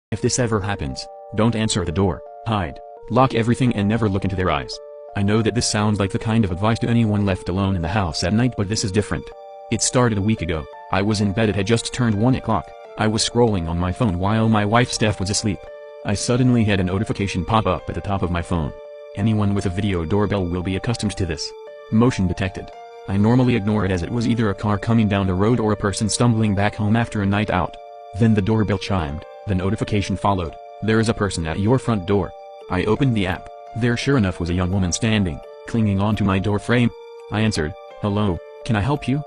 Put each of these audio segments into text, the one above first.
If this ever happens, don't answer the door, hide, lock everything and never look into their eyes. I know that this sounds like the kind of advice to anyone left alone in the house at night, but this is different. It started a week ago. I was in bed, it had just turned 1 o'clock. I was scrolling on my phone while my wife Steph was asleep. I suddenly had a notification pop up at the top of my phone. Anyone with a video doorbell will be accustomed to this. Motion detected. I normally ignore it as it was either a car coming down the road or a person stumbling back home after a night out. Then the doorbell chimed, the notification followed. There is a person at your front door. I opened the app. There sure enough was a young woman standing, clinging onto my door frame. I answered, "Hello, can I help you?"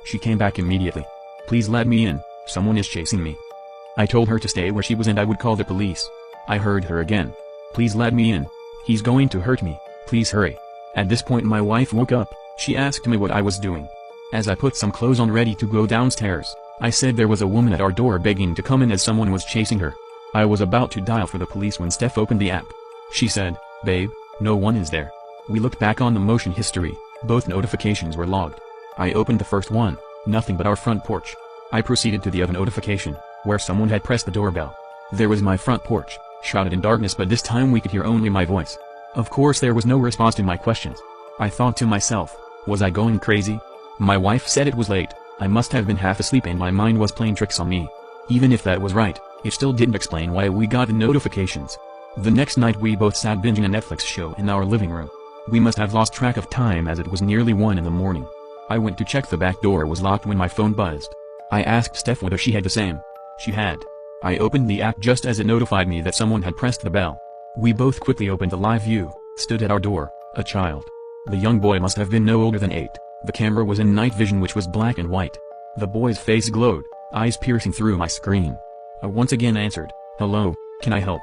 She came back immediately. "Please let me in, someone is chasing me." I told her to stay where she was and I would call the police. I heard her again. "Please let me in. He's going to hurt me, please hurry." At this point my wife woke up. She asked me what I was doing. As I put some clothes on ready to go downstairs, I said there was a woman at our door begging to come in as someone was chasing her. I was about to dial for the police when Steph opened the app. She said, "Babe, no one is there." We looked back on the motion history. Both notifications were logged. I opened the first one, nothing but our front porch. I proceeded to the other notification, where someone had pressed the doorbell. There was my front porch, shrouded in darkness, but this time we could hear only my voice. Of course there was no response to my questions. I thought to myself, was I going crazy? My wife said it was late, I must have been half asleep and my mind was playing tricks on me. Even if that was right, it still didn't explain why we got the notifications. The next night we both sat binging a Netflix show in our living room. We must have lost track of time as it was nearly 1 in the morning. I went to check the back door was locked when my phone buzzed. I asked Steph whether she had the same. She had. I opened the app just as it notified me that someone had pressed the bell. We both quickly opened the live view. Stood at our door, a child. The young boy must have been no older than 8. The camera was in night vision which was black and white. The boy's face glowed, eyes piercing through my screen. I once again answered, "Hello, can I help?"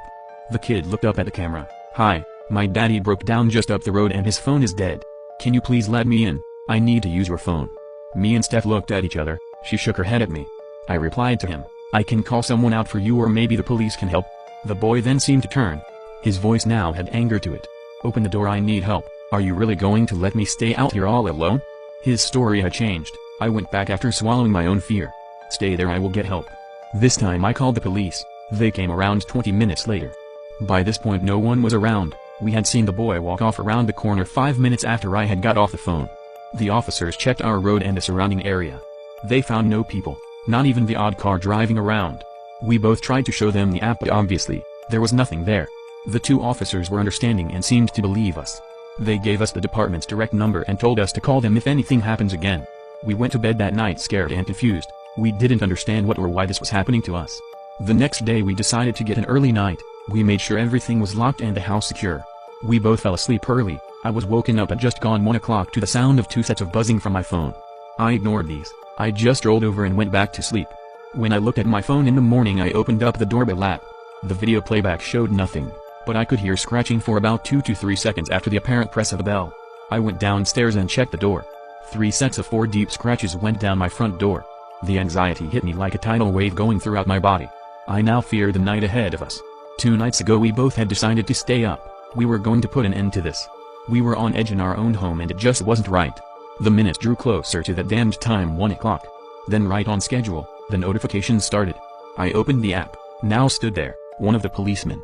The kid looked up at the camera. "Hi, my daddy broke down just up the road and his phone is dead. Can you please let me in? I need to use your phone." Me and Steph looked at each other. She shook her head at me. I replied to him, "I can call someone out for you or maybe the police can help." The boy then seemed to turn. His voice now had anger to it. "Open the door, I need help. Are you really going to let me stay out here all alone?" His story had changed. I went back after swallowing my own fear. "Stay there, I will get help." This time I called the police. They came around 20 minutes later. By this point no one was around. We had seen the boy walk off around the corner 5 minutes after I had got off the phone. The officers checked our road and the surrounding area. They found no people, not even the odd car driving around. We both tried to show them the app but obviously, there was nothing there. The 2 officers were understanding and seemed to believe us. They gave us the department's direct number and told us to call them if anything happens again. We went to bed that night scared and confused. We didn't understand what or why this was happening to us. The next day we decided to get an early night. We made sure everything was locked and the house secure. We both fell asleep early. I was woken up at just gone 1 o'clock to the sound of 2 sets of buzzing from my phone. I ignored these. I just rolled over and went back to sleep. When I looked at my phone in the morning I opened up the doorbell app. The video playback showed nothing, but I could hear scratching for about 2 to 3 seconds after the apparent press of the bell. I went downstairs and checked the door. 3 sets of 4 deep scratches went down my front door. The anxiety hit me like a tidal wave going throughout my body. I now fear the night ahead of us. 2 nights ago we both had decided to stay up. We were going to put an end to this. We were on edge in our own home and it just wasn't right. The minutes drew closer to that damned time, 1 o'clock. Then right on schedule, the notifications started. I opened the app. Now stood there, one of the policemen.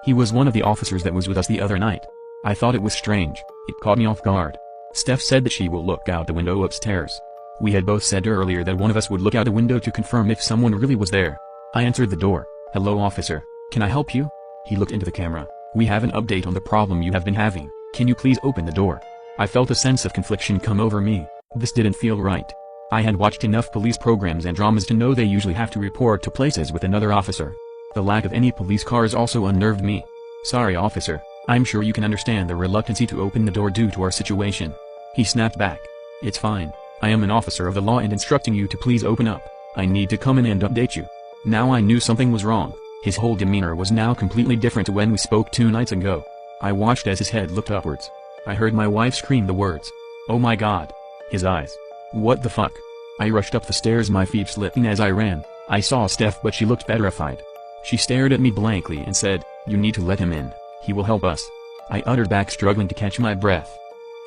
He was one of the officers that was with us the other night. I thought it was strange. It caught me off guard. Steph said that she will look out the window upstairs. We had both said earlier that one of us would look out the window to confirm if someone really was there. I answered the door. "Hello officer, can I help you?" He looked into the camera. "We have an update on the problem you have been having. Can you please open the door?" I felt a sense of confliction come over me. This didn't feel right. I had watched enough police programs and dramas to know they usually have to report to places with another officer. The lack of any police cars also unnerved me. "Sorry officer, I'm sure you can understand the reluctancy to open the door due to our situation." He snapped back. "It's fine. I am an officer of the law and instructing you to please open up. I need to come in and update you." Now I knew something was wrong. His whole demeanor was now completely different to when we spoke 2 nights ago. I watched as his head looked upwards. I heard my wife scream the words, "Oh my God." His eyes. What the fuck? I rushed up the stairs, my feet slipping as I ran. I saw Steph but she looked petrified. She stared at me blankly and said, "You need to let him in. He will help us." I uttered back, struggling to catch my breath.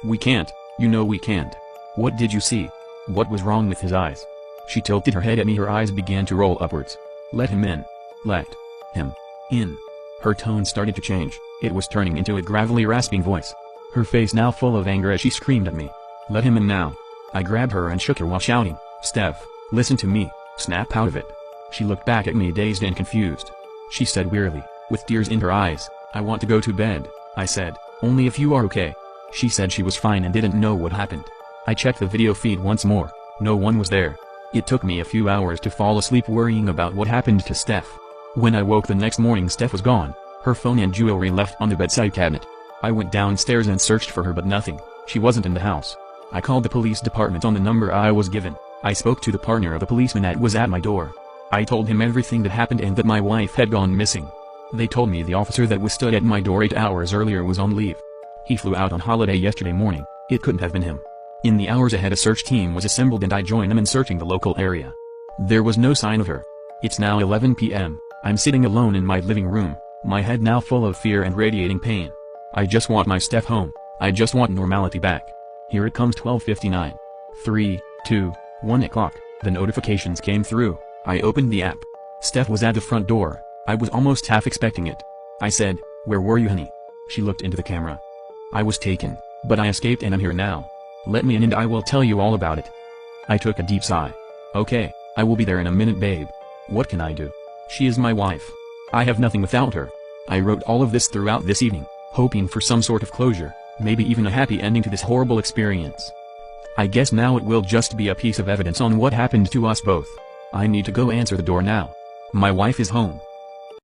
"We can't, you know we can't." "What did you see? What was wrong with his eyes?" She tilted her head at me, her eyes began to roll upwards. "Let him in. Let him." In. Her tone started to change, it was turning into a gravelly rasping voice. Her face now full of anger as she screamed at me. Let him in now. I grabbed her and shook her while shouting, Steph, listen to me, snap out of it. She looked back at me dazed and confused. She said wearily, with tears in her eyes, I want to go to bed. I said, only if you are okay. She said she was fine and didn't know what happened. I checked the video feed once more, no one was there. It took me a few hours to fall asleep worrying about what happened to Steph. When I woke the next morning, Steph was gone, her phone and jewelry left on the bedside cabinet. I went downstairs and searched for her but nothing, she wasn't in the house. I called the police department on the number I was given. I spoke to the partner of the policeman that was at my door. I told him everything that happened and that my wife had gone missing. They told me the officer that was stood at my door 8 hours earlier was on leave. He flew out on holiday yesterday morning, it couldn't have been him. In the hours ahead a search team was assembled and I joined them in searching the local area. There was no sign of her. It's now 11 p.m, I'm sitting alone in my living room, my head now full of fear and radiating pain. I just want my Steph home, I just want normality back. Here it comes 12:59. 3, 2, 1 o'clock, the notifications came through, I opened the app. Steph was at the front door, I was almost half expecting it. I said, where were you honey? She looked into the camera. I was taken, but I escaped and I'm here now. Let me in and I will tell you all about it. I took a deep sigh. Okay, I will be there in a minute babe. What can I do? She is my wife. I have nothing without her. I wrote all of this throughout this evening, hoping for some sort of closure, maybe even a happy ending to this horrible experience. I guess now it will just be a piece of evidence on what happened to us both. I need to go answer the door now. My wife is home.